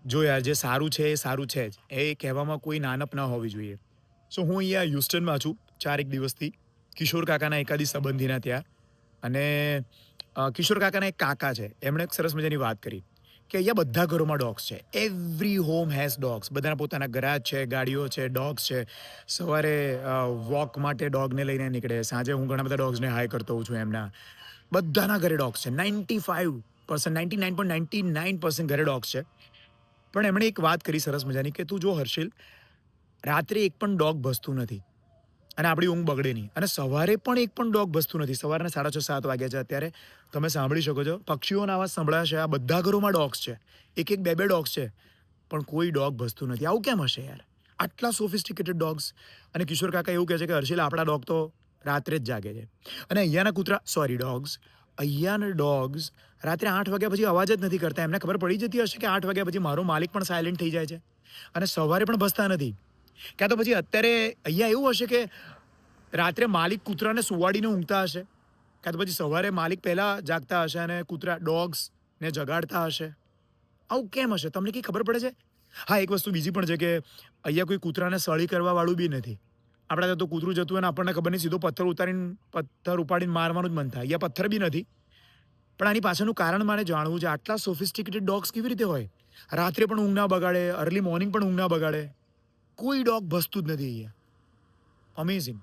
જો યાર જે સારું છે એ સારું છે જ. એ કહેવામાં કોઈ નાનપ ના હોવી જોઈએ. સો હું અહીંયા હ્યુસ્ટનમાં છું 4 એક દિવસથી. કિશોર કાકાના એકાદી સંબંધીના ત્યાં અને કિશોર કાકાના એક કાકા છે. એમણે એક સરસ મજાની વાત કરી કે અહીંયા બધા ઘરોમાં ડોગ્સ છે. Every home has dogs. બધાના પોતાના ગરાજ છે, ગાડીઓ છે, ડોગ્સ છે. સવારે વોક માટે ડોગને લઈને નીકળે. સાંજે હું ઘણા બધા ડોગ્સને હાય કરતો હોઉં છું એમના. બધાના ઘરે ડોગ્સ છે. 95% 99.99% ઘરે ડોગ્સ છે. પણ એમણે એક વાત કરી સરસ મજાની કે તું જો હર્ષિલ, રાત્રે એક પણ ડોગ ભસતું નથી અને આપણી ઊંઘ બગડે નહીં અને સવારે પણ એક પણ ડોગ ભસતું નથી. સવારના 6:30 વાગ્યા છે અત્યારે. તમે સાંભળી શકો છો. પક્ષીઓના અવાજ સંભળાશે. આ બધા ઘરોમાં ડોગ્સ છે. એક એક બે બે ડોગ્સ છે. પણ કોઈ ડોગ ભસતું નથી. આવું કેમ હશે યાર? આટલા સોફિસ્ટિકેટેડ ડોગ્સ. અને કિશોર કાકા એવું કહે છે કે હર્ષિલ આપણા ડોગ તો રાત્રે જ જાગે છે. અને અહીંયાના કૂતરા ડોગ્સ અહીંયાના ડોગ્સ રાત્રે 8 વાગ્યા પછી અવાજ જ નથી કરતા. એમને ખબર પડી જતી હશે કે 8 વાગ્યા પછી મારો માલિક પણ સાયલેન્ટ થઈ જાય છે અને સવારે પણ ભસતા નથી. ક્યાં તો પછી અત્યારે અહીંયા એવું હશે કે રાત્રે માલિક કૂતરાને સુવાડીને ઊંઘતા હશે. કાં તો પછી સવારે માલિક પહેલાં જાગતા હશે અને કૂતરા ડોગ્સને જગાડતા હશે. આવું કેમ હશે? તમને કંઈ ખબર પડે છે? હા, એક વસ્તુ બીજી પણ છે કે અહીંયા કોઈ કૂતરાને સળી કરવાવાળું બી નથી. આપણા ત્યાં તો કૂતરું જતું હોય ને આપણને ખબર નહીં સીધો પથ્થર ઉપાડીને મારવાનું જ મન થાય. અહીંયા પથ્થર બી નથી. પણ આની પાછળનું કારણ મારે જાણવું છે. આટલા સોફિસ્ટિકેટેડ ડોગ્સ કેવી રીતે હોય? રાત્રે પણ ઊંઘ ના બગાડે, અર્લી મોર્નિંગ પણ ઊંઘ ના બગાડે. કોઈ ડોગ ભસતું જ નથી અહીંયા. અમેઝિંગ.